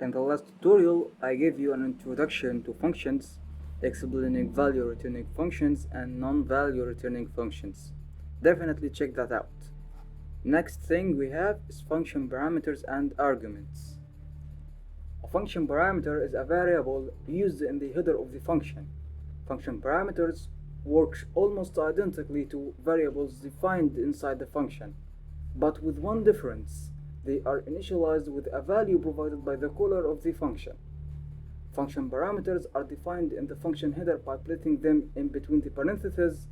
In the last tutorial, I gave you an introduction to functions, explaining value returning functions and non-value returning functions. Definitely check that out. Next thing we have is function parameters and arguments. A function parameter is a variable used in the header of the function. Function parameters work almost identically to variables defined inside the function, but with one difference. They are initialized with a value provided by the caller of the function. Function parameters are defined in the function header by placing them in between the parentheses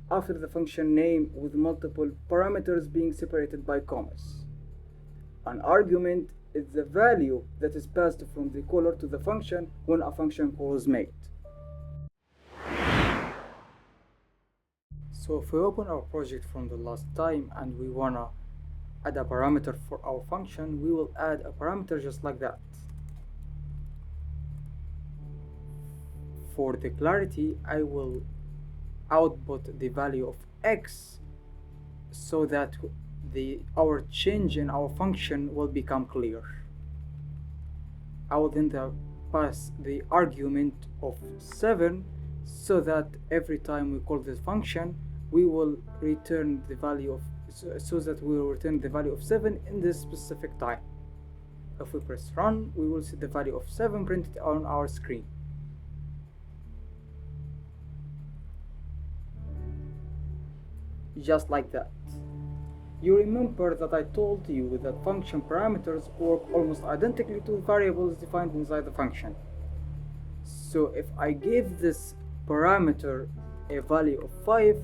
after the function name, with multiple parameters being separated by commas. An argument is the value that is passed from the caller to the function when a function call is made. So if we open our project from the last time and we wanna add a parameter for our function, we will add a parameter just like that. For the clarity, I will output the value of x so that our change in our function will become clear. I will then pass the argument of 7 so that every time we call this function, we will return the value of so that we will return the value of 7 in this specific time. If we press run, we will see the value of 7 printed on our screen. Just like that. You remember that I told you that function parameters work almost identically to variables defined inside the function. So if I give this parameter a value of 5,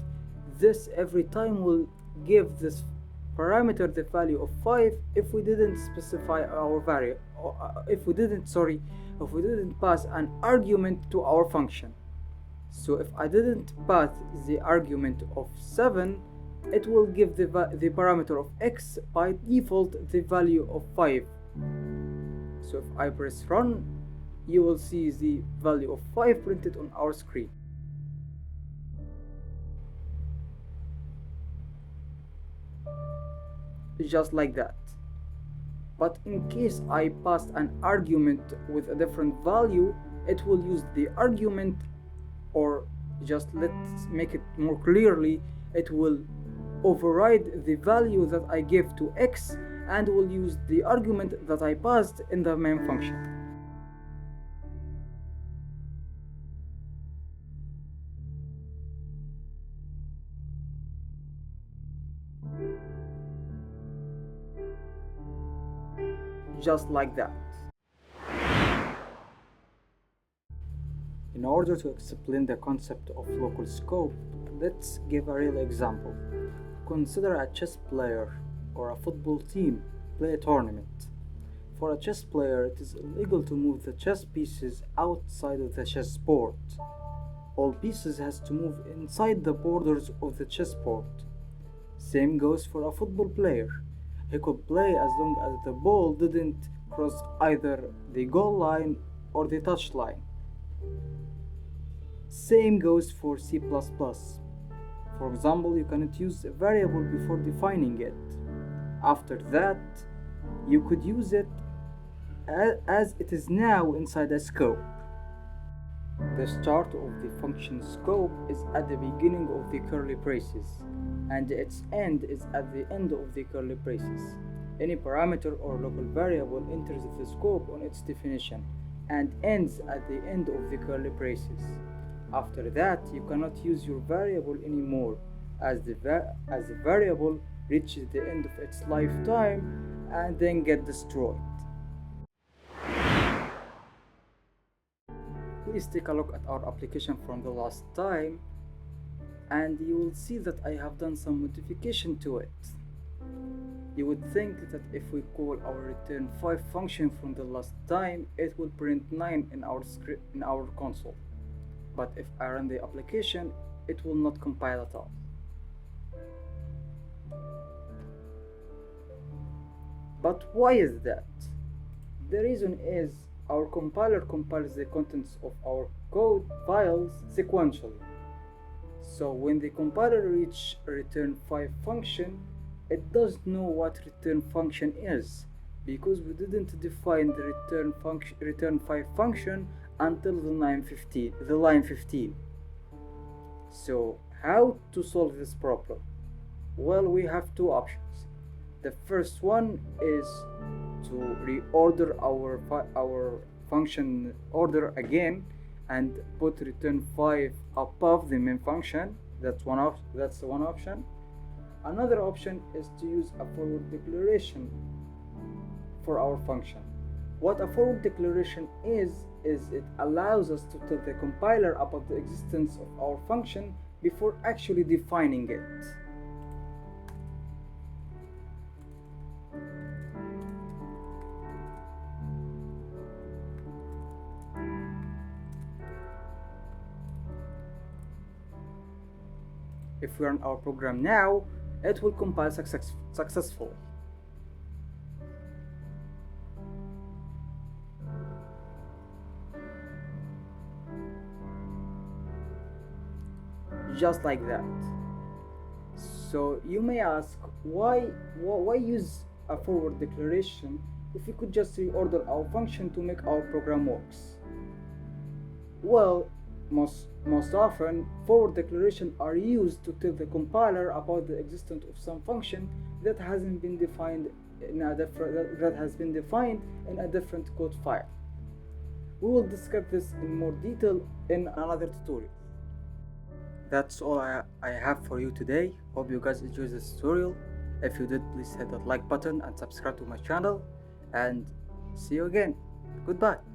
this every time will give this parameter the value of 5 if we didn't specify our value, if we didn't pass an argument to our function. So if I didn't pass the argument of 7, it will give the parameter of x by default the value of 5. So if I press run, you will see the value of 5 printed on our screen. Just like that. But in case I passed an argument with a different value, it will use the argument, or just let's make it more clearly, it will override the value that I give to x and will use the argument that I passed in the main function. Just like that. In order to explain the concept of local scope, let's give a real example. Consider a chess player or a football team play a tournament. For a chess player, it is illegal to move the chess pieces outside of the chessboard. All pieces has to move inside the borders of the chessboard. Same goes for a football player. He could play as long as the ball didn't cross either the goal line or the touch line. Same goes for C++. For example, you cannot use a variable before defining it. After that, you could use it as it is now inside a scope. The start of the function scope is at the beginning of the curly braces, and its end is at the end of the curly braces. Any parameter or local variable enters the scope on its definition and ends at the end of the curly braces. After that, you cannot use your variable anymore, as the variable reaches the end of its lifetime and then get destroyed. Please take a look at our application from the last time, and you will see that I have done some modification to it. You would think that if we call our return 5 function from the last time, it will print 9 in our console. But if I run the application, it will not compile at all. But why is that? The reason is our compiler compiles the contents of our code files sequentially. So when the compiler reaches return 5 function, it doesn't know what return function is, because we didn't define the return 5 function until the line 15. So how to solve this problem? Well, we have two options. The first one is to reorder our function order again and put return 5 above the main function. That's one option. Another option is to use a forward declaration for our function. What a forward declaration is it allows us to tell the compiler about the existence of our function before actually defining it. If we run our program now, it will compile successfully. Just like that. So you may ask, why use a forward declaration if we could just reorder our function to make our program works? Well, most often forward declarations are used to tell the compiler about the existence of some function that has been defined in a different code file. We will discuss this in more detail in another tutorial. That's all I have for you today. Hope you guys enjoyed this tutorial. If you did, please hit that like button and subscribe to my channel, and see you again. Goodbye.